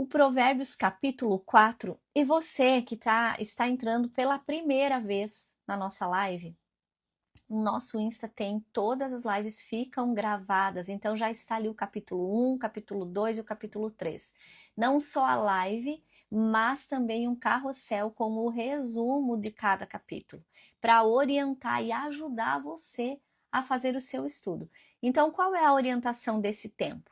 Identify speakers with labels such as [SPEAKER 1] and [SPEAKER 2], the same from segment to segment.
[SPEAKER 1] o Provérbios capítulo 4. E você que está entrando pela primeira vez na nossa live, o nosso Insta tem todas as lives ficam gravadas, então já está ali o capítulo 1, capítulo 2 e o capítulo 3. Não só a live, mas também um carrossel com o resumo de cada capítulo, para orientar e ajudar você a fazer o seu estudo. Então, qual é a orientação desse tempo?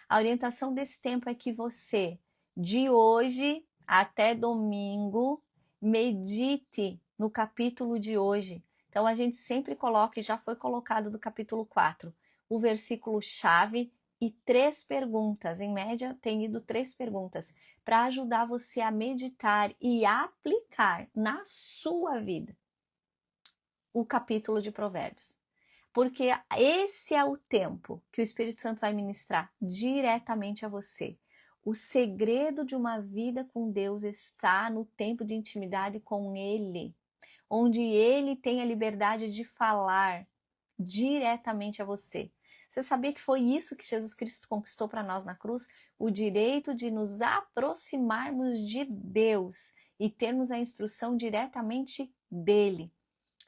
[SPEAKER 1] A orientação desse tempo é que você, de hoje até domingo, medite no capítulo de hoje. Então, a gente sempre coloca, e já foi colocado do capítulo 4, o versículo-chave e 3 perguntas. Em média, tem ido 3 perguntas para ajudar você a meditar e aplicar na sua vida o capítulo de Provérbios. Porque esse é o tempo que o Espírito Santo vai ministrar diretamente a você. O segredo de uma vida com Deus está no tempo de intimidade com Ele, onde Ele tem a liberdade de falar diretamente a você. Você sabia que foi isso que Jesus Cristo conquistou para nós na cruz? O direito de nos aproximarmos de Deus e termos a instrução diretamente dele.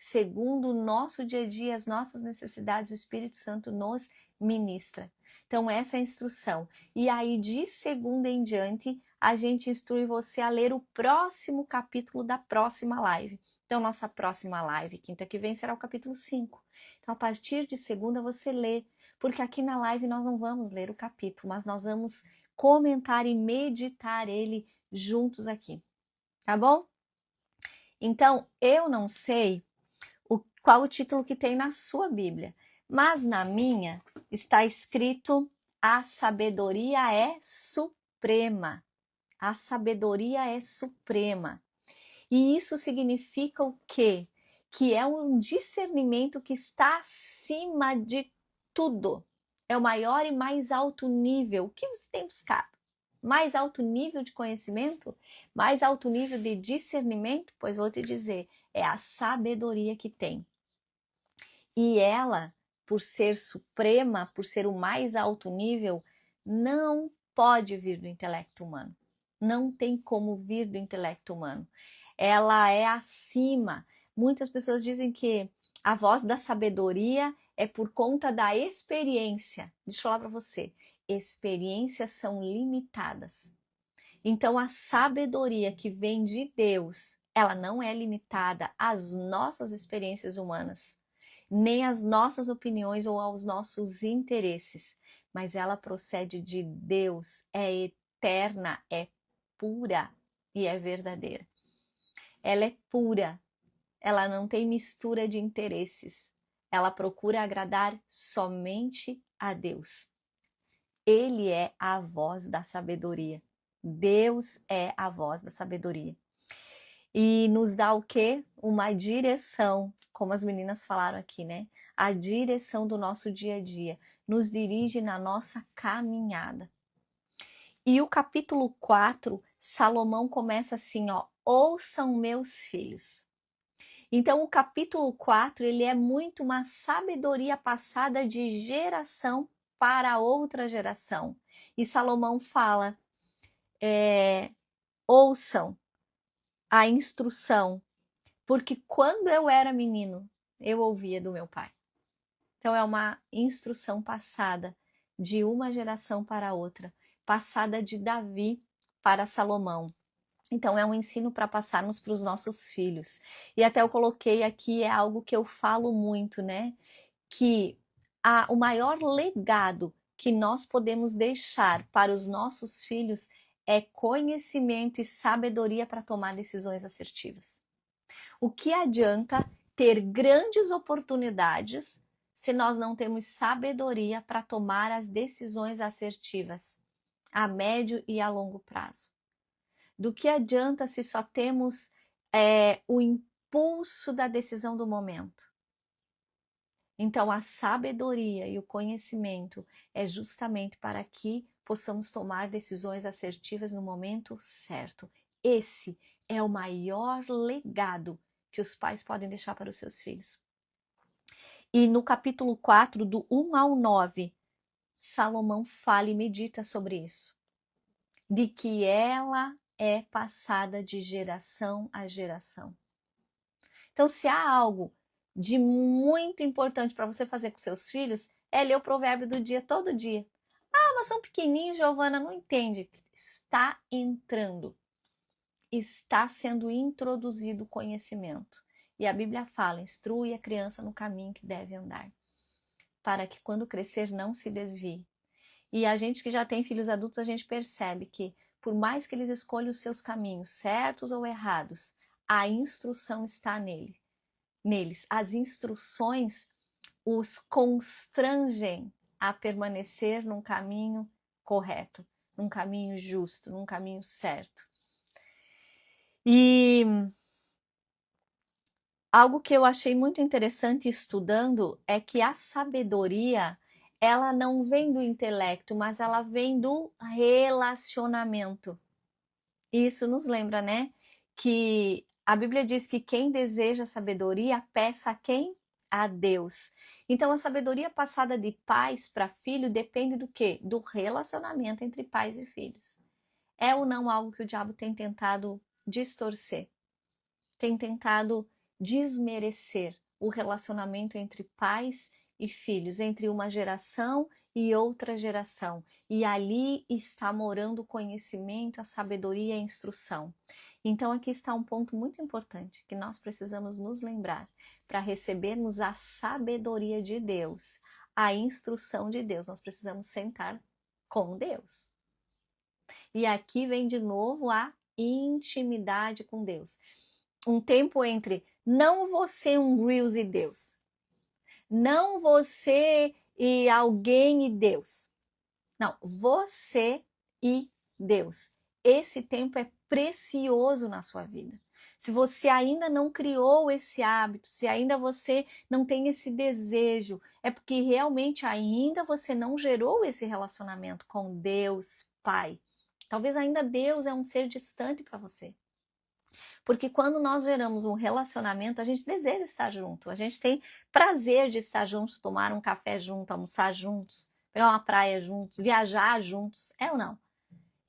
[SPEAKER 1] Segundo o nosso dia a dia, as nossas necessidades, o Espírito Santo nos ministra. Então, essa é a instrução. E aí, de segunda em diante, a gente instrui você a ler o próximo capítulo da próxima live. Então, nossa próxima live, quinta que vem, será o capítulo 5. Então, a partir de segunda, você lê. Porque aqui na live nós não vamos ler o capítulo, mas nós vamos comentar e meditar ele juntos aqui. Tá bom? Então, eu não sei qual o título que tem na sua Bíblia, mas na minha está escrito: a sabedoria é suprema. A sabedoria é suprema. E isso significa o quê? Que é um discernimento que está acima de tudo. É o maior e mais alto nível. O que você tem buscado? Mais alto nível de conhecimento? Mais alto nível de discernimento? Pois vou te dizer, é a sabedoria que tem. E ela, por ser suprema, por ser o mais alto nível, não pode vir do intelecto humano. Não tem como vir do intelecto humano. Ela é acima. Muitas pessoas dizem que a voz da sabedoria é por conta da experiência. Deixa eu falar para você, experiências são limitadas. Então a sabedoria que vem de Deus, ela não é limitada às nossas experiências humanas, nem às nossas opiniões ou aos nossos interesses, mas ela procede de Deus, é eterna, é pura e é verdadeira. Ela é pura, ela não tem mistura de interesses, ela procura agradar somente a Deus. Ele é a voz da sabedoria. Deus é a voz da sabedoria. E nos dá o quê? Uma direção, como as meninas falaram aqui, né? A direção do nosso dia a dia. Nos dirige na nossa caminhada. E o capítulo 4, Salomão começa assim, ó: ouçam meus filhos. Então o capítulo 4, ele é muito uma sabedoria passada de geração para outra geração. E Salomão fala, ouçam a instrução, porque quando eu era menino, eu ouvia do meu pai. Então é uma instrução passada de uma geração para outra, passada de Davi para Salomão. Então é um ensino para passarmos para os nossos filhos. E até eu coloquei aqui, é algo que eu falo muito, né? Que o maior legado que nós podemos deixar para os nossos filhos é conhecimento e sabedoria para tomar decisões assertivas. O que adianta ter grandes oportunidades se nós não temos sabedoria para tomar as decisões assertivas a médio e a longo prazo? Do que adianta se só temos o impulso da decisão do momento? Então, a sabedoria e o conhecimento é justamente para que possamos tomar decisões assertivas no momento certo. Esse é o maior legado que os pais podem deixar para os seus filhos. E no capítulo 4, do 1 ao 9, Salomão fala e medita sobre isso. de que ela é passada de geração a geração. Então, se há algo de muito importante para você fazer com seus filhos, é ler o provérbio do dia todo dia. Ah, mas são pequenininhos, Giovana, não entende. Está entrando. Está sendo introduzido o conhecimento. E a Bíblia fala, instrui a criança no caminho que deve andar, para que quando crescer não se desvie. E a gente que já tem filhos adultos, a gente percebe que por mais que eles escolham os seus caminhos, certos ou errados, a instrução está neles. As instruções os constrangem a permanecer num caminho correto, num caminho justo, num caminho certo. E algo que eu achei muito interessante estudando é que a sabedoria, ela não vem do intelecto, mas ela vem do relacionamento. Isso nos lembra, né? Que a Bíblia diz que quem deseja sabedoria, peça a quem? A Deus. Então, a sabedoria passada de pais para filho depende do quê? Do relacionamento entre pais e filhos. É ou não algo que o diabo tem tentado distorcer? Tem tentado desmerecer o relacionamento entre pais e filhos, entre uma geração e outra geração. E ali está morando o conhecimento, a sabedoria e a instrução. Então aqui está um ponto muito importante que nós precisamos nos lembrar para recebermos a sabedoria de Deus, a instrução de Deus. Nós precisamos sentar com Deus. E aqui vem de novo a intimidade com Deus. Um tempo entre não você um Reels e Deus, não você e alguém e Deus. Não, você e Deus. Esse tempo é precioso na sua vida. Se você ainda não criou esse hábito, se ainda você não tem esse desejo, é porque realmente ainda você não gerou esse relacionamento com Deus, Pai. Talvez ainda Deus é um ser distante para você. Porque quando nós geramos um relacionamento, a gente deseja estar junto, a gente tem prazer de estar juntos, tomar um café junto, almoçar juntos, pegar uma praia juntos, viajar juntos, é ou não?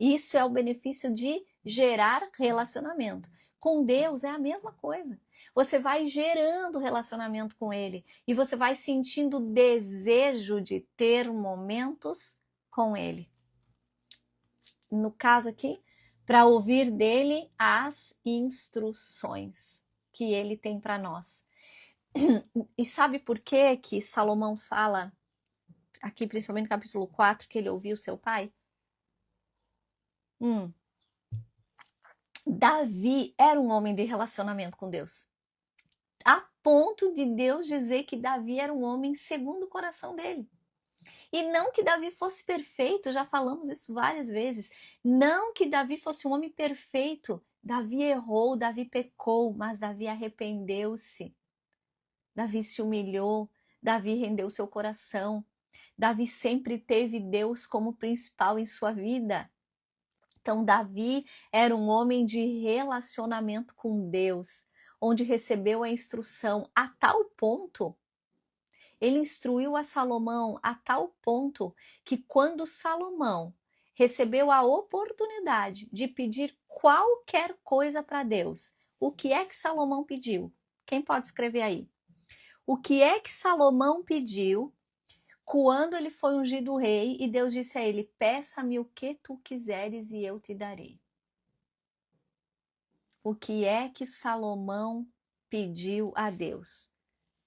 [SPEAKER 1] Isso é o benefício de gerar relacionamento. Com Deus é a mesma coisa. Você vai gerando relacionamento com Ele e você vai sentindo o desejo de ter momentos com Ele. No caso aqui, para ouvir dele as instruções que ele tem para nós. E sabe por que Salomão fala, aqui principalmente no capítulo 4, que ele ouviu seu pai? Davi era um homem de relacionamento com Deus. A ponto de Deus dizer que Davi era um homem segundo o coração dele. E não que Davi fosse perfeito, já falamos isso várias vezes. Não que Davi fosse um homem perfeito. Davi errou, Davi pecou, mas Davi arrependeu-se. Davi se humilhou, Davi rendeu seu coração. Davi sempre teve Deus como principal em sua vida. Então, Davi era um homem de relacionamento com Deus, onde recebeu a instrução a tal ponto. Ele instruiu a Salomão a tal ponto que quando Salomão recebeu a oportunidade de pedir qualquer coisa para Deus, o que é que Salomão pediu? Quem pode escrever aí? O que é que Salomão pediu quando ele foi ungido rei e Deus disse a ele: peça-me o que tu quiseres e eu te darei? O que é que Salomão pediu a Deus?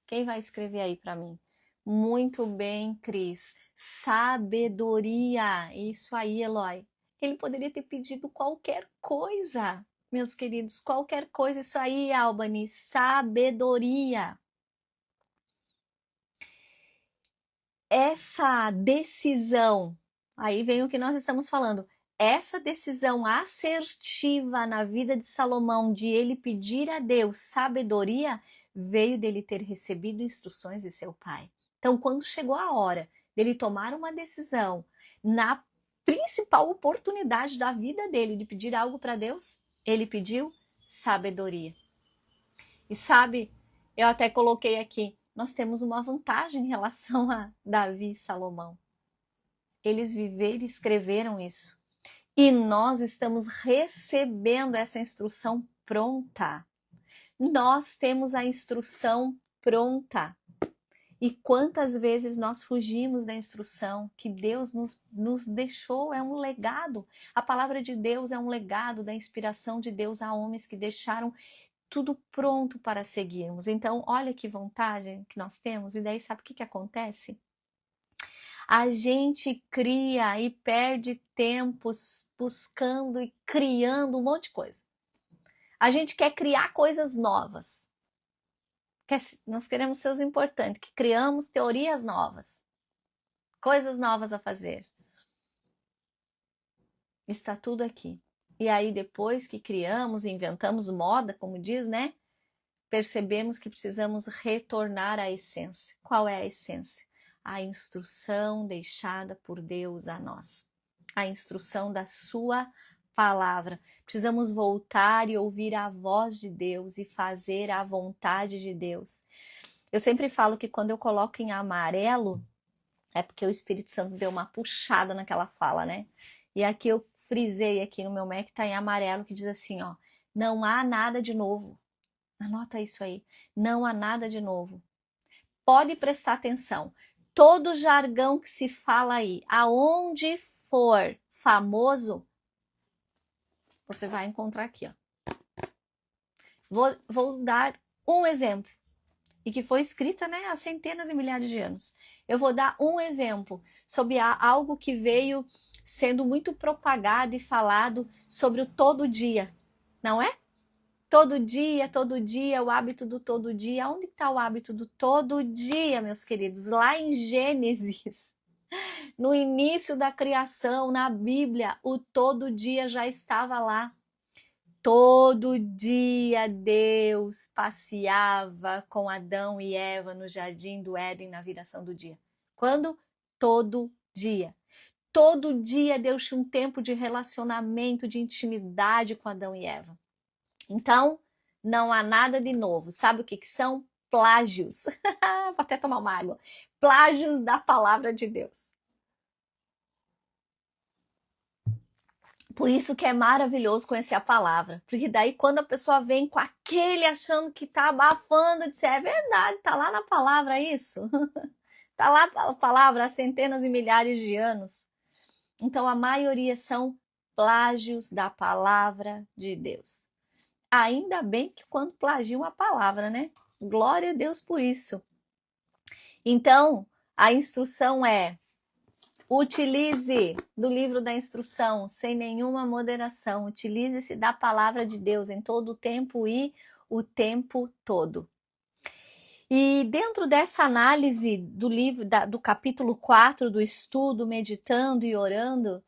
[SPEAKER 1] Quem vai escrever aí para mim? Muito bem, Cris. Sabedoria. Isso aí, Eloy. Ele poderia ter pedido qualquer coisa, meus queridos, qualquer coisa. Isso aí, Albany. Sabedoria. Essa decisão, aí vem o que nós estamos falando. Essa decisão assertiva na vida de Salomão de ele pedir a Deus sabedoria veio dele ter recebido instruções de seu pai. Então, quando chegou a hora dele tomar uma decisão na principal oportunidade da vida dele de pedir algo para Deus, ele pediu sabedoria. E sabe, eu até coloquei aqui, nós temos uma vantagem em relação a Davi e Salomão. Eles viveram e escreveram isso. E nós estamos recebendo essa instrução pronta. Nós temos a instrução pronta. E quantas vezes nós fugimos da instrução que Deus nos deixou, é um legado. A palavra de Deus é um legado da inspiração de Deus a homens que deixaram tudo pronto para seguirmos. Então, olha que vantagem que nós temos. E daí, sabe o que acontece? A gente cria e perde tempos buscando e criando um monte de coisa. A gente quer criar coisas novas. Nós queremos ser os importantes, que criamos teorias novas, coisas novas a fazer. Está tudo aqui. E aí depois que criamos, inventamos moda, como diz, né? Percebemos que precisamos retornar à essência. Qual é a essência? A instrução deixada por Deus a nós. A instrução da sua palavra. Precisamos voltar e ouvir a voz de Deus e fazer a vontade de Deus. Eu sempre falo que quando eu coloco em amarelo, é porque o Espírito Santo deu uma puxada naquela fala, né? E aqui eu frisei aqui no meu Mac, tá em amarelo, que diz assim, ó, não há nada de novo. Anota isso aí. Não há nada de novo. Pode prestar atenção. Todo jargão que se fala aí, aonde for famoso, você vai encontrar aqui, ó. Vou dar um exemplo. E que foi escrita, né, há centenas e milhares de anos. Eu vou dar um exemplo sobre algo que veio sendo muito propagado e falado sobre o todo dia, não é? Todo dia, o hábito do todo dia. Onde está o hábito do todo dia, meus queridos? Lá em Gênesis, no início da criação, na Bíblia, o todo dia já estava lá. Todo dia Deus passeava com Adão e Eva no jardim do Éden na viração do dia. Quando? Todo dia. Todo dia Deus tinha um tempo de relacionamento, de intimidade com Adão e Eva. Então, não há nada de novo. Sabe o que são? Plágios. Vou até tomar uma água. Plágios da palavra de Deus. Por isso que é maravilhoso conhecer a palavra. Porque daí quando a pessoa vem com aquele achando que tá abafando, diz, é verdade, tá lá na palavra isso. Tá lá a palavra há centenas e milhares de anos. Então a maioria são plágios da palavra de Deus. Ainda bem que quando plagiam a palavra, né? Glória a Deus por isso. Então, a instrução é: utilize do livro da instrução sem nenhuma moderação. Utilize-se da palavra de Deus em todo o tempo e o tempo todo. E dentro dessa análise do livro, do capítulo 4 do estudo, meditando e orando,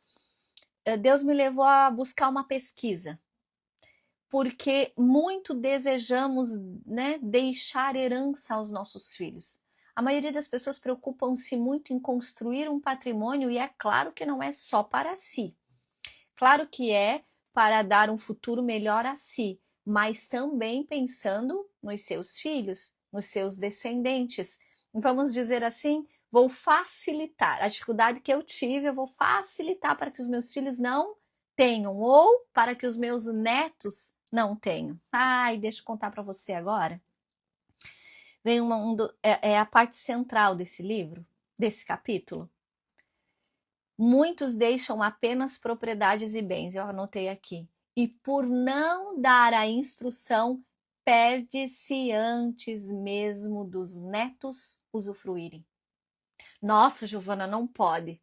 [SPEAKER 1] Deus me levou a buscar uma pesquisa. Porque muito desejamos, né, deixar herança aos nossos filhos. A maioria das pessoas preocupam-se muito em construir um patrimônio e é claro que não é só para si. Claro que é para dar um futuro melhor a si, mas também pensando nos seus filhos, nos seus descendentes. Vamos dizer assim, vou facilitar. A dificuldade que eu tive, eu vou facilitar para que os meus filhos não tenham ou para que os meus netos não tenham. Ai, deixa eu contar para você agora. Vem é a parte central desse livro, desse capítulo. Muitos deixam apenas propriedades e bens, eu anotei aqui. E por não dar a instrução, perde-se antes mesmo dos netos usufruírem. Nossa, Giovana, não pode.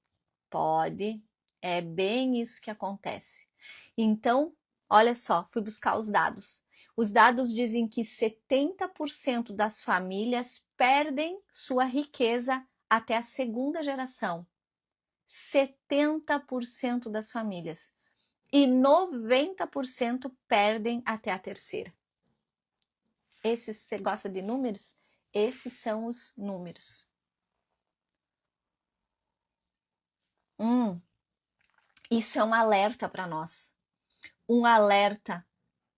[SPEAKER 1] Pode, é bem isso que acontece. Então, olha só, fui buscar os dados. Os dados dizem que 70% das famílias perdem sua riqueza até a segunda geração. 70% das famílias. E 90% perdem até a terceira. Você gosta de números? Esses são os números. Isso é um alerta para nós. Um alerta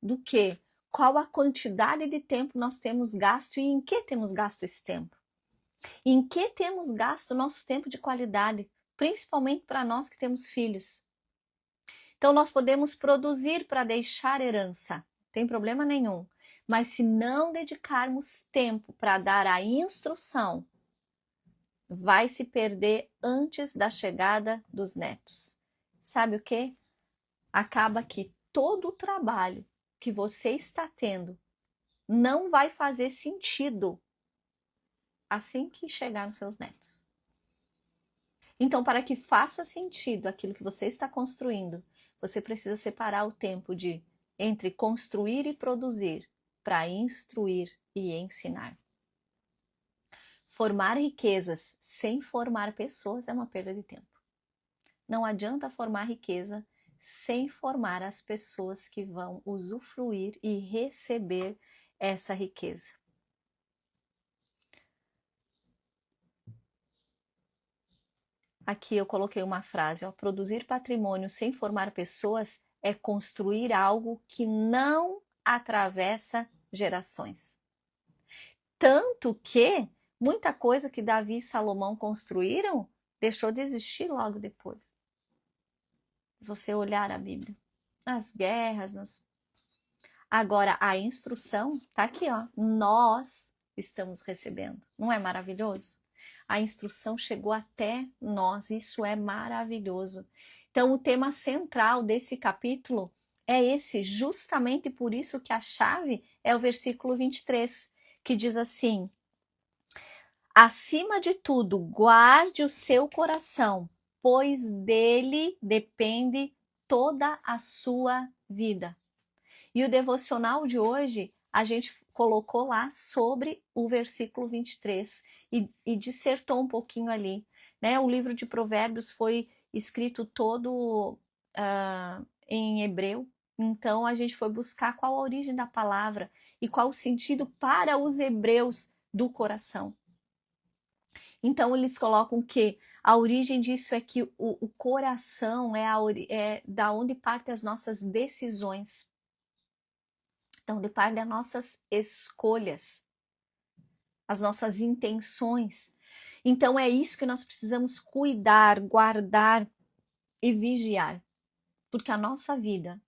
[SPEAKER 1] do quê? Qual a quantidade de tempo nós temos gasto e em que temos gasto esse tempo? Em que temos gasto o nosso tempo de qualidade, principalmente para nós que temos filhos? Então nós podemos produzir para deixar herança, não tem problema nenhum. Mas se não dedicarmos tempo para dar a instrução, vai se perder antes da chegada dos netos. Sabe o que? Acaba que todo o trabalho que você está tendo não vai fazer sentido assim que chegar nos seus netos. Então, para que faça sentido aquilo que você está construindo, você precisa separar o tempo entre construir e produzir para instruir e ensinar. Formar riquezas sem formar pessoas é uma perda de tempo. Não adianta formar riqueza sem formar as pessoas que vão usufruir e receber essa riqueza. Aqui eu coloquei uma frase, ó, produzir patrimônio sem formar pessoas é construir algo que não atravessa gerações. Tanto que muita coisa que Davi e Salomão construíram deixou de existir logo depois. Você olhar a Bíblia, nas guerras, Agora a instrução tá aqui, ó. Nós estamos recebendo. Não é maravilhoso? A instrução chegou até nós, isso é maravilhoso. Então, o tema central desse capítulo é esse, justamente por isso que a chave é o versículo 23, que diz assim: acima de tudo, guarde o seu coração, pois dele depende toda a sua vida. E o devocional de hoje, a gente colocou lá sobre o versículo 23 e dissertou um pouquinho ali, né? O livro de Provérbios foi escrito todo em hebreu, então a gente foi buscar qual a origem da palavra e qual o sentido para os hebreus do coração. Então eles colocam que a origem disso é que o coração é da onde partem as nossas decisões. Então, depende das nossas escolhas, as nossas intenções. Então, é isso que nós precisamos cuidar, guardar e vigiar. Porque a nossa vida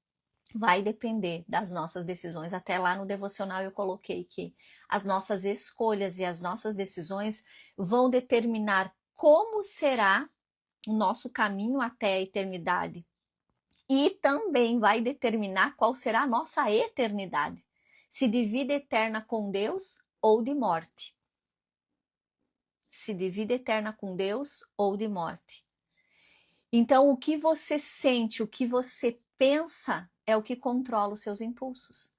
[SPEAKER 1] vai depender das nossas decisões. Até lá no devocional eu coloquei que as nossas escolhas e as nossas decisões vão determinar como será o nosso caminho até a eternidade. E também vai determinar qual será a nossa eternidade. Se de vida eterna com Deus ou de morte. Se de vida eterna com Deus ou de morte. Então, o que você sente, o que você pensa, é o que controla os seus impulsos.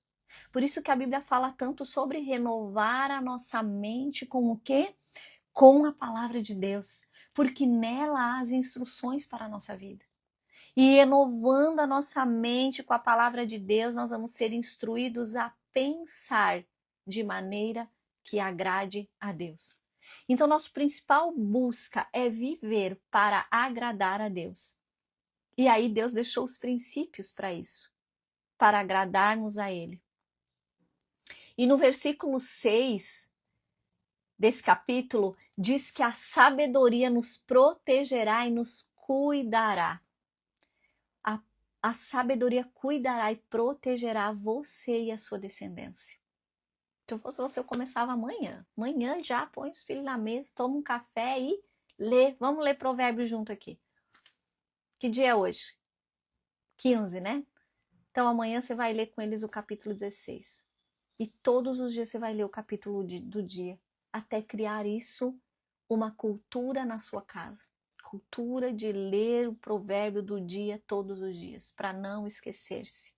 [SPEAKER 1] Por isso que a Bíblia fala tanto sobre renovar a nossa mente com o quê? Com a palavra de Deus. Porque nela há as instruções para a nossa vida. E renovando a nossa mente com a palavra de Deus, nós vamos ser instruídos a pensar de maneira que agrade a Deus. Então, nossa principal busca é viver para agradar a Deus. E aí Deus deixou os princípios para isso, para agradarmos a Ele. E no versículo 6 desse capítulo, diz que a sabedoria nos protegerá e nos cuidará. A sabedoria cuidará e protegerá você e a sua descendência. Se eu fosse você, eu começava amanhã. Amanhã já põe os filhos na mesa, toma um café e lê. Vamos ler Provérbios junto aqui. Que dia é hoje? 15, né? Então amanhã você vai ler com eles o capítulo 16. E todos os dias você vai ler o capítulo do dia. Até criar isso uma cultura na sua casa. Cultura de ler o provérbio do dia todos os dias, para não esquecer-se.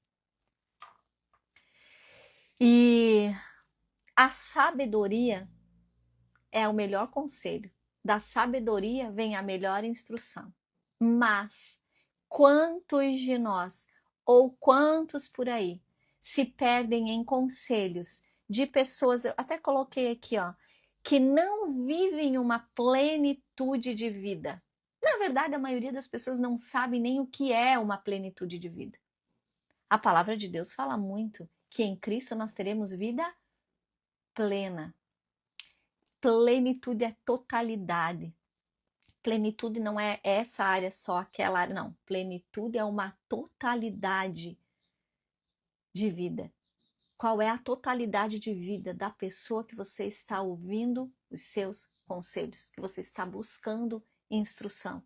[SPEAKER 1] E a sabedoria é o melhor conselho. Da sabedoria vem a melhor instrução. Mas quantos de nós, ou quantos por aí, se perdem em conselhos de pessoas, eu até coloquei aqui, ó, que não vivem uma plenitude de vida. Na verdade, a maioria das pessoas não sabe nem o que é uma plenitude de vida. A palavra de Deus fala muito que em Cristo nós teremos vida plena. Plenitude é totalidade. Plenitude não é essa área só, aquela área, não. Plenitude é uma totalidade de vida. Qual é a totalidade de vida da pessoa que você está ouvindo os seus conselhos, que você está buscando instrução?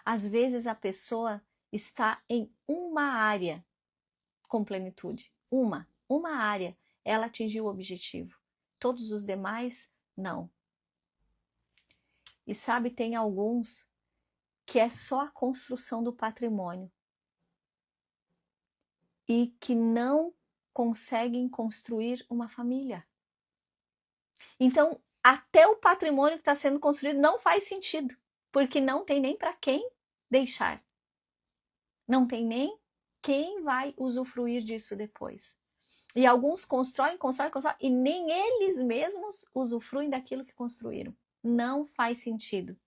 [SPEAKER 1] Às vezes a pessoa está em uma área com plenitude, uma área, ela atingiu o objetivo. Todos os demais, não. E sabe, tem alguns que é só a construção do patrimônio e que não conseguem construir uma família. Então, até o patrimônio que está sendo construído não faz sentido, porque não tem nem para quem deixar. Não tem nem quem vai usufruir disso depois. E alguns constroem e nem eles mesmos usufruem daquilo que construíram. Não faz sentido.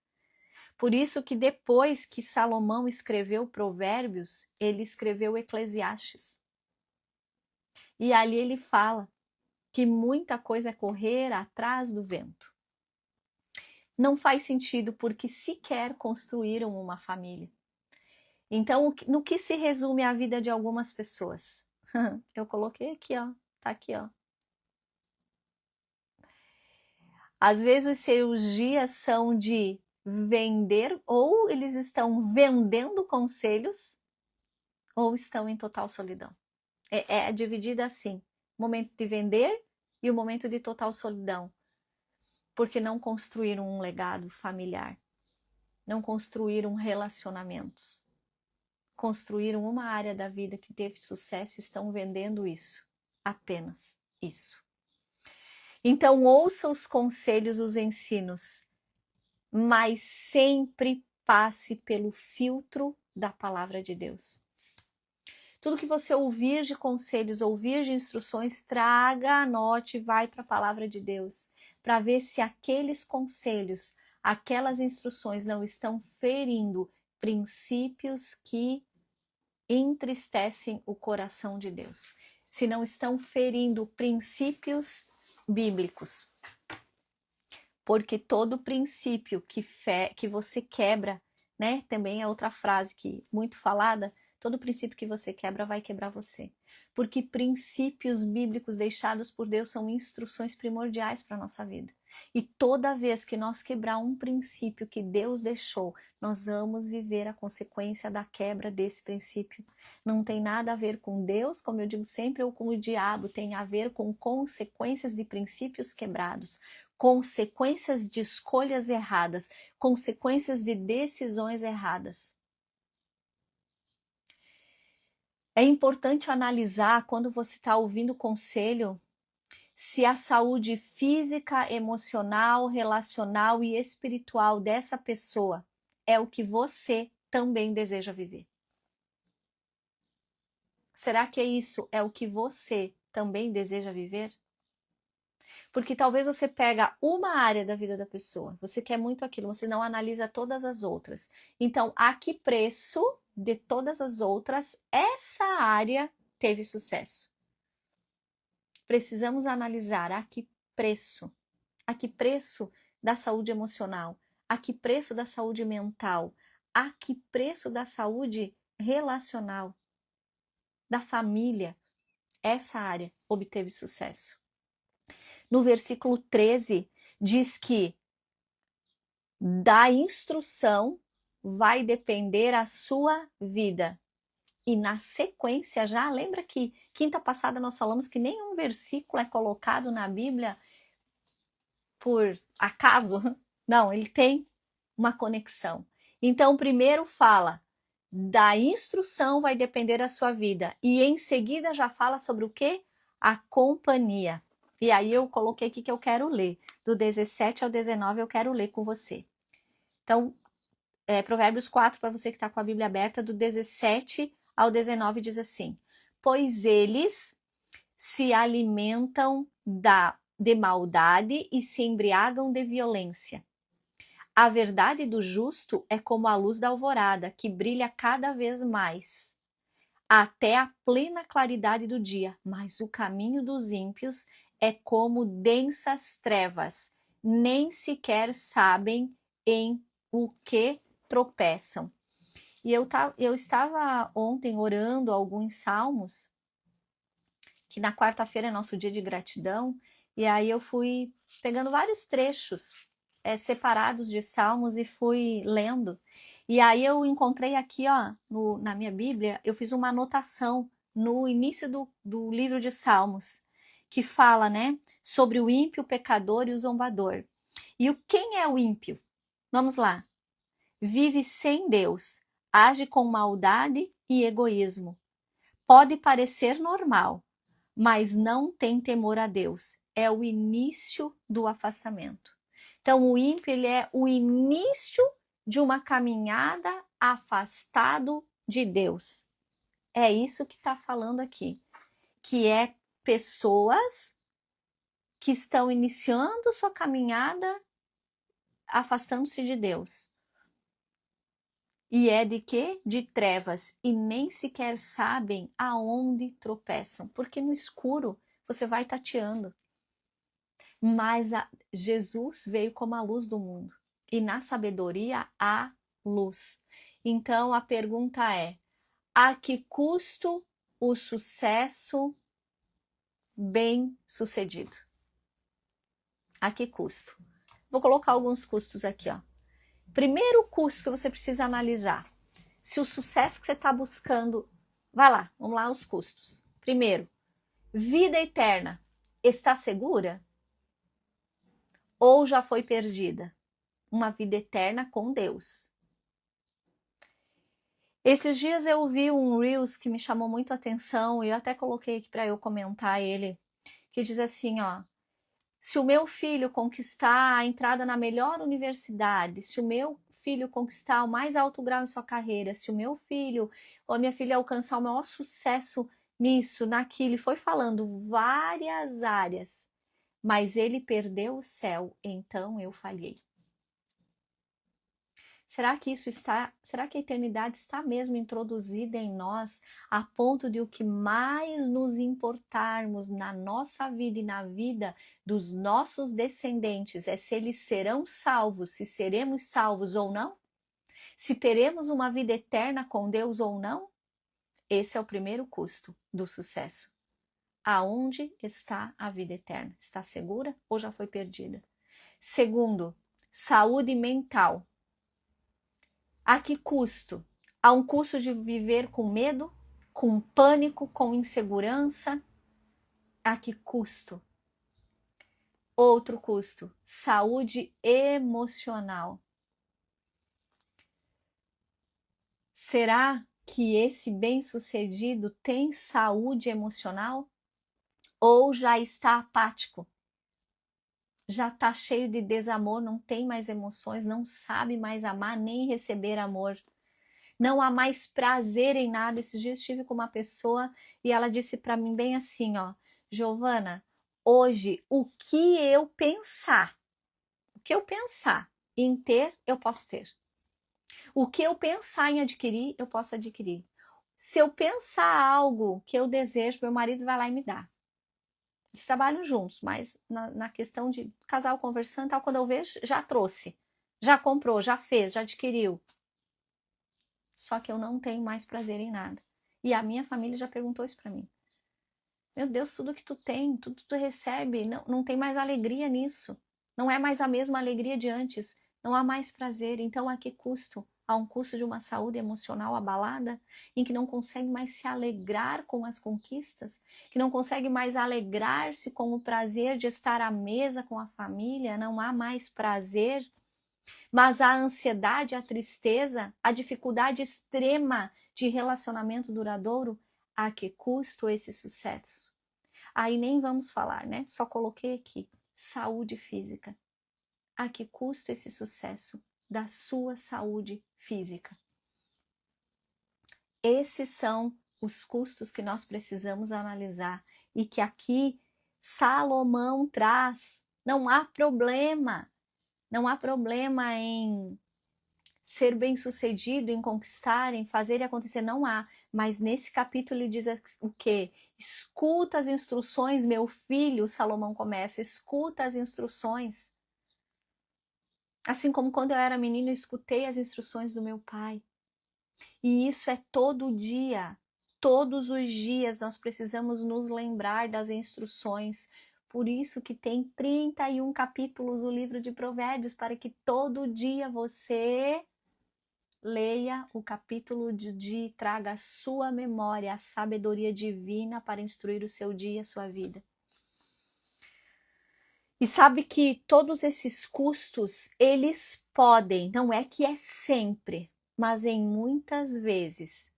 [SPEAKER 1] Por isso que depois que Salomão escreveu Provérbios, ele escreveu Eclesiastes. E ali ele fala que muita coisa é correr atrás do vento. Não faz sentido porque sequer construíram uma família. Então, no que se resume a vida de algumas pessoas? Eu coloquei aqui, ó. Tá aqui, ó. Às vezes os seus dias são de vender, ou eles estão vendendo conselhos, ou estão em total solidão. É dividida assim: momento de vender e o momento de total solidão. Porque não construíram um legado familiar, não construíram relacionamentos, construíram uma área da vida que teve sucesso e estão vendendo isso, apenas isso. Então ouça os conselhos, os ensinos, mas sempre passe pelo filtro da palavra de Deus. Tudo que você ouvir de conselhos, ouvir de instruções, traga, anote, vai para a palavra de Deus, para ver se aqueles conselhos, aquelas instruções não estão ferindo princípios que entristecem o coração de Deus, se não estão ferindo princípios bíblicos. Porque todo princípio que você quebra, né? Também é outra frase que muito falada, todo princípio que você quebra vai quebrar você. Porque princípios bíblicos deixados por Deus são instruções primordiais para a nossa vida. E toda vez que nós quebrar um princípio que Deus deixou, nós vamos viver a consequência da quebra desse princípio. Não tem nada a ver com Deus, como eu digo sempre, ou com o diabo, tem a ver com consequências de princípios quebrados, consequências de escolhas erradas, consequências de decisões erradas. É importante analisar, quando você está ouvindo conselho, se a saúde física, emocional, relacional e espiritual dessa pessoa é o que você também deseja viver. Será que isso é o que você também deseja viver? Porque talvez você pega uma área da vida da pessoa, você quer muito aquilo, você não analisa todas as outras. Então, a que preço de todas as outras essa área teve sucesso? Precisamos analisar a que preço da saúde emocional, a que preço da saúde mental, a que preço da saúde relacional, da família, essa área obteve sucesso. No versículo 13, diz que da instrução vai depender a sua vida. E na sequência, já lembra que quinta passada nós falamos que nenhum versículo é colocado na Bíblia por acaso? Não, ele tem uma conexão. Então, primeiro fala da instrução vai depender a sua vida. E em seguida já fala sobre o quê? A companhia. E aí eu coloquei aqui que eu quero ler. Do 17 ao 19 eu quero ler com você. Então, Provérbios 4, para você que está com a Bíblia aberta, do 17 ao 19 diz assim: pois eles se alimentam de maldade e se embriagam de violência. A verdade do justo é como a luz da alvorada, que brilha cada vez mais, até a plena claridade do dia. Mas o caminho dos ímpios é como densas trevas, nem sequer sabem em o que tropeçam. E eu estava ontem orando alguns salmos, que na quarta-feira é nosso dia de gratidão, e aí eu fui pegando vários trechos separados de salmos e fui lendo. E aí eu encontrei aqui, ó, na minha Bíblia, eu fiz uma anotação no início do livro de Salmos, que fala, né, sobre o ímpio, o pecador e o zombador. E quem é o ímpio? Vamos lá. Vive sem Deus, age com maldade e egoísmo. Pode parecer normal, mas não tem temor a Deus. É o início do afastamento. Então, o ímpio, ele é o início de uma caminhada afastado de Deus. É isso que está falando aqui, que é pessoas que estão iniciando sua caminhada afastando-se de Deus. E é de quê? De trevas, e nem sequer sabem aonde tropeçam, porque no escuro você vai tateando. Mas Jesus veio como a luz do mundo, e na sabedoria há luz. Então a pergunta é: a que custo o sucesso bem-sucedido? A que custo? Vou colocar alguns custos aqui, ó. Primeiro custo que você precisa analisar: se o sucesso que você está buscando, vai lá, vamos lá, os custos. Primeiro, vida eterna está segura? Ou já foi perdida? Uma vida eterna com Deus. Esses dias eu vi um Reels que me chamou muito a atenção e eu até coloquei aqui para eu comentar ele, que diz assim, ó: se o meu filho conquistar a entrada na melhor universidade, se o meu filho conquistar o mais alto grau em sua carreira, se o meu filho ou a minha filha alcançar o maior sucesso nisso, naquilo, e foi falando várias áreas, mas ele perdeu o céu, então eu falhei. Será que será que a eternidade está mesmo introduzida em nós a ponto de o que mais nos importarmos na nossa vida e na vida dos nossos descendentes é se eles serão salvos, se seremos salvos ou não? Se teremos uma vida eterna com Deus ou não? Esse é o primeiro custo do sucesso. Aonde está a vida eterna? Está segura ou já foi perdida? Segundo, saúde mental. A que custo? Há um custo de viver com medo, com pânico, com insegurança? A que custo? Outro custo, saúde emocional. Será que esse bem-sucedido tem saúde emocional? Ou já está apático? Já está cheio de desamor, não tem mais emoções, não sabe mais amar nem receber amor. Não há mais prazer em nada. Esses dias estive com uma pessoa e ela disse para mim bem assim, ó: Giovana, hoje o que eu pensar em ter, eu posso ter. O que eu pensar em adquirir, eu posso adquirir. Se eu pensar algo que eu desejo, meu marido vai lá e me dá. Eles trabalham juntos, mas na questão de casal conversando, tal, quando eu vejo, já trouxe, já comprou, já fez, já adquiriu. Só que eu não tenho mais prazer em nada. E a minha família já perguntou isso para mim. Meu Deus, tudo que tu tem, tudo que tu recebe, não tem mais alegria nisso. Não é mais a mesma alegria de antes. Não há mais prazer. Então, a que custo? Há um custo de uma saúde emocional abalada, em que não consegue mais se alegrar com as conquistas, que não consegue mais alegrar-se com o prazer de estar à mesa com a família, não há mais prazer. Mas a ansiedade, a tristeza, a dificuldade extrema de relacionamento duradouro, a que custo esse sucesso? Aí nem vamos falar, né? Só coloquei aqui, saúde física. A que custo esse sucesso da sua saúde física? Esses são os custos que nós precisamos analisar e que aqui Salomão traz. Não há problema. Não há problema em ser bem-sucedido, em conquistar, em fazer e acontecer, não há. Mas nesse capítulo ele diz o quê? Escuta as instruções, meu filho, Salomão começa, escuta as instruções. Assim como quando eu era menina, eu escutei as instruções do meu pai. E isso é todo dia. Todos os dias nós precisamos nos lembrar das instruções. Por isso que tem 31 capítulos o livro de Provérbios, para que todo dia você leia o capítulo de dia e traga à sua memória a sabedoria divina para instruir o seu dia, a sua vida. E sabe que todos esses custos, eles podem, não é que é sempre, mas em muitas vezes,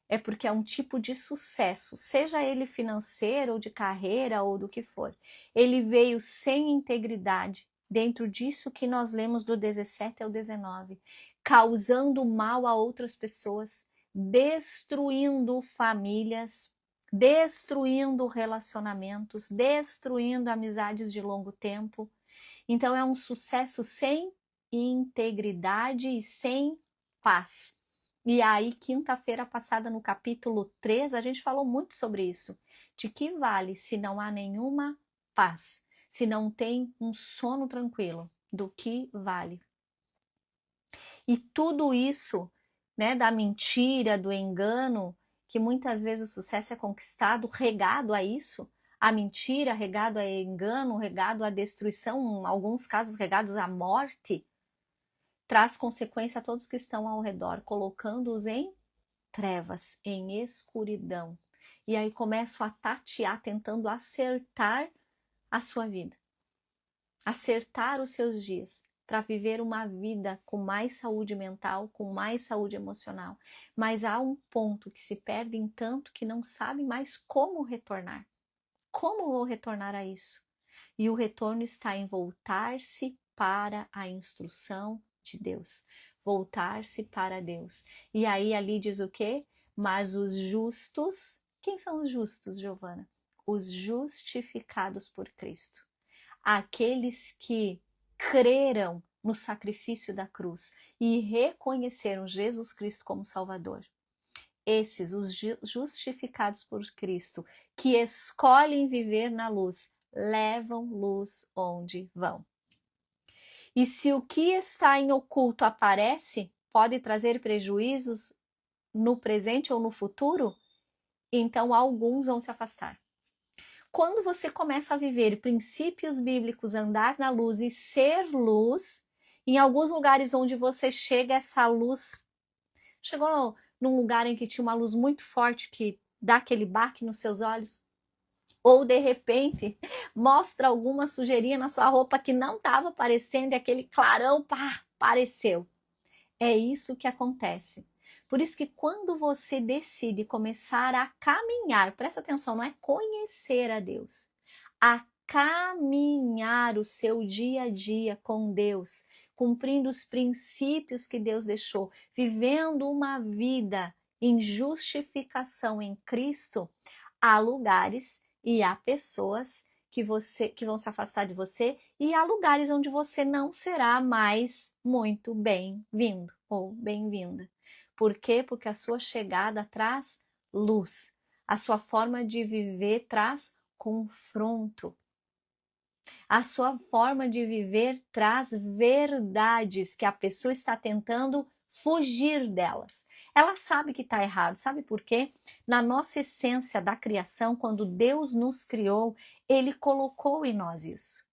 [SPEAKER 1] é porque é um tipo de sucesso, seja ele financeiro ou de carreira ou do que for. Ele veio sem integridade, dentro disso que nós lemos do 17 ao 19, causando mal a outras pessoas, destruindo famílias, destruindo relacionamentos, destruindo amizades de longo tempo. Então é um sucesso sem integridade e sem paz. E aí, quinta-feira passada, no capítulo 3, a gente falou muito sobre isso. De que vale se não há nenhuma paz, se não tem um sono tranquilo? Do que vale? E tudo isso, né, da mentira, do engano, que muitas vezes o sucesso é conquistado regado a isso, a mentira, regado a engano, regado à destruição, em alguns casos regados à morte, traz consequência a todos que estão ao redor, colocando-os em trevas, em escuridão. E aí começam a tatear, tentando acertar a sua vida, acertar os seus dias, para viver uma vida com mais saúde mental, com mais saúde emocional. Mas há um ponto que se perdem tanto que não sabem mais como retornar. Como vou retornar a isso? E o retorno está em voltar-se para a instrução de Deus. Voltar-se para Deus. E aí ali diz o quê? Mas os justos, quem são os justos, Giovana? Os justificados por Cristo. Aqueles que creram no sacrifício da cruz e reconheceram Jesus Cristo como Salvador. Esses, os justificados por Cristo, que escolhem viver na luz, levam luz onde vão. E se o que está em oculto aparece, pode trazer prejuízos no presente ou no futuro, então alguns vão se afastar. Quando você começa a viver princípios bíblicos, andar na luz e ser luz, em alguns lugares onde você chega, essa luz chegou num lugar em que tinha uma luz muito forte que dá aquele baque nos seus olhos, ou de repente mostra alguma sujeirinha na sua roupa que não estava aparecendo e aquele clarão, pá, apareceu. É isso que acontece. Por isso que quando você decide começar a caminhar, presta atenção, não é conhecer a Deus, a caminhar o seu dia a dia com Deus, cumprindo os princípios que Deus deixou, vivendo uma vida em justificação em Cristo, há lugares e há pessoas que vão se afastar de você e há lugares onde você não será mais muito bem-vindo ou bem-vinda. Por quê? Porque a sua chegada traz luz. A sua forma de viver traz confronto. A sua forma de viver traz verdades que a pessoa está tentando fugir delas. Ela sabe que está errado, sabe por quê? Na nossa essência da criação, quando Deus nos criou, Ele colocou em nós isso.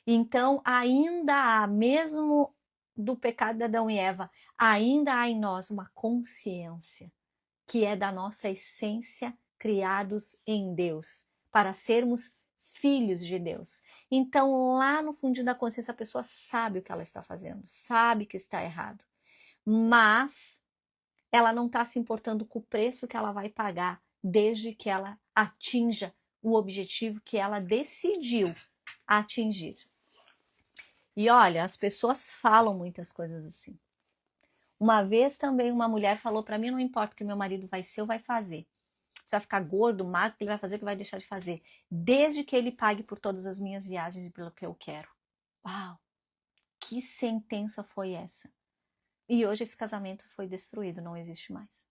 [SPEAKER 1] Então, ainda há, mesmo do pecado de Adão e Eva, ainda há em nós uma consciência que é da nossa essência, criados em Deus, para sermos filhos de Deus. Então, lá no fundinho da consciência, a pessoa sabe o que ela está fazendo, sabe que está errado, mas ela não está se importando com o preço que ela vai pagar, desde que ela atinja o objetivo que ela decidiu atingir. E olha, as pessoas falam muitas coisas assim. Uma vez também uma mulher falou para mim, não importa o que meu marido vai ser ou vai fazer. Você vai ficar gordo, magro, ele vai fazer o que vai deixar de fazer. Desde que ele pague por todas as minhas viagens e pelo que eu quero. Uau! Que sentença foi essa? E hoje esse casamento foi destruído, não existe mais.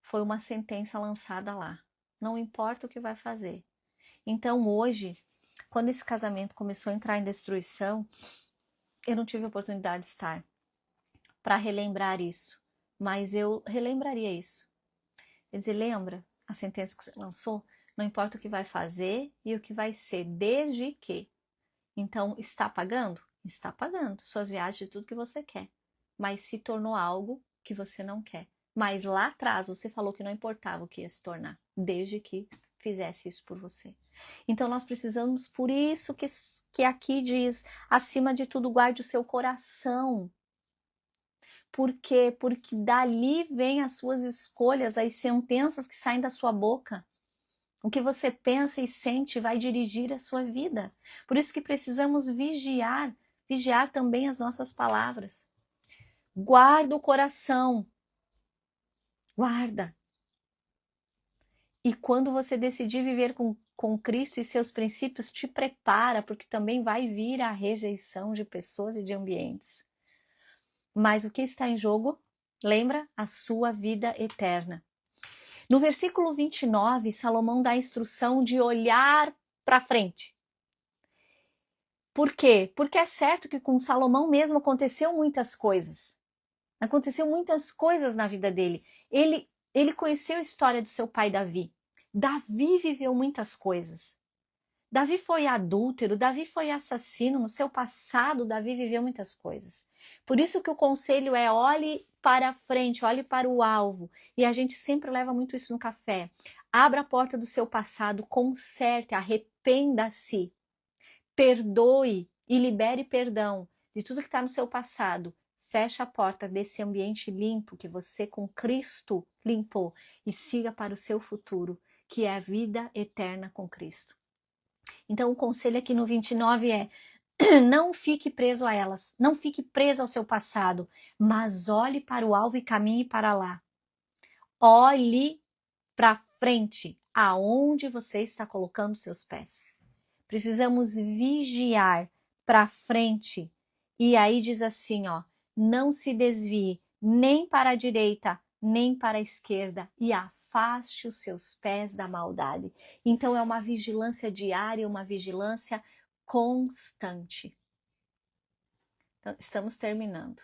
[SPEAKER 1] Foi uma sentença lançada lá. Não importa o que vai fazer. Então hoje Quando esse casamento começou a entrar em destruição, eu não tive oportunidade de estar para relembrar isso, mas eu relembraria isso. Quer dizer, lembra a sentença que você lançou? Não importa o que vai fazer e o que vai ser, desde que. Então, está pagando? Está pagando suas viagens de tudo que você quer, mas se tornou algo que você não quer. Mas lá atrás você falou que não importava o que ia se tornar, desde que fizesse isso por você. Então nós precisamos, por isso que aqui diz, acima de tudo guarde o seu coração. Por quê? Porque dali vem as suas escolhas, as sentenças que saem da sua boca. O que você pensa e sente vai dirigir a sua vida. Por isso que precisamos vigiar também as nossas palavras. Guarda o coração. Guarda. E quando você decidir viver com Cristo e seus princípios, te prepara, porque também vai vir a rejeição de pessoas e de ambientes. Mas o que está em jogo? Lembra? A sua vida eterna. No versículo 29, Salomão dá a instrução de olhar para frente. Por quê? Porque é certo que com Salomão mesmo aconteceu muitas coisas. Aconteceu muitas coisas na vida dele. Ele conheceu a história do seu pai Davi. Davi viveu muitas coisas. Davi foi adúltero, Davi foi assassino, no seu passado Davi viveu muitas coisas. Por isso que o conselho é olhe para frente, olhe para o alvo. E a gente sempre leva muito isso no café. Abra a porta do seu passado, conserte, arrependa-se. Perdoe e libere perdão de tudo que está no seu passado. Feche a porta desse ambiente limpo que você com Cristo limpou e siga para o seu futuro, que é a vida eterna com Cristo. Então o conselho aqui no 29 é: não fique preso a elas, não fique preso ao seu passado, mas olhe para o alvo e caminhe para lá. Olhe para frente, aonde você está colocando seus pés. Precisamos vigiar para frente. E aí diz assim, ó, não se desvie nem para a direita, nem para a esquerda e afaste os seus pés da maldade. Então é uma vigilância diária, uma vigilância constante. Então, estamos terminando.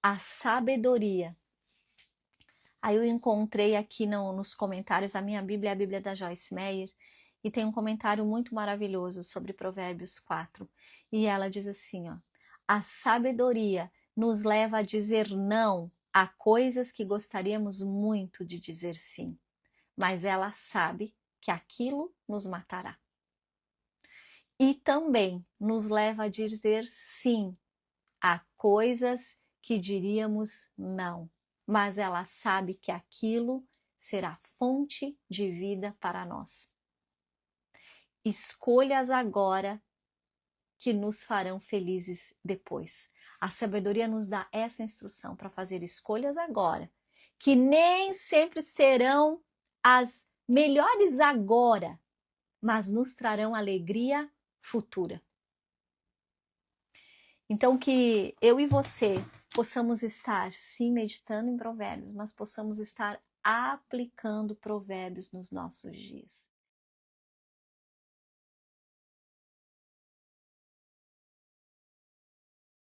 [SPEAKER 1] A sabedoria. Aí eu encontrei aqui nos comentários, a minha Bíblia é a Bíblia da Joyce Meyer, e tem um comentário muito maravilhoso sobre Provérbios 4. E ela diz assim, ó, a sabedoria nos leva a dizer não a coisas que gostaríamos muito de dizer sim, mas ela sabe que aquilo nos matará. E também nos leva a dizer sim a coisas que diríamos não, mas ela sabe que aquilo será fonte de vida para nós. Escolhas agora que nos farão felizes depois. A sabedoria nos dá essa instrução para fazer escolhas agora, que nem sempre serão as melhores agora, mas nos trarão alegria futura. Então que eu e você possamos estar, sim, meditando em provérbios, mas possamos estar aplicando provérbios nos nossos dias.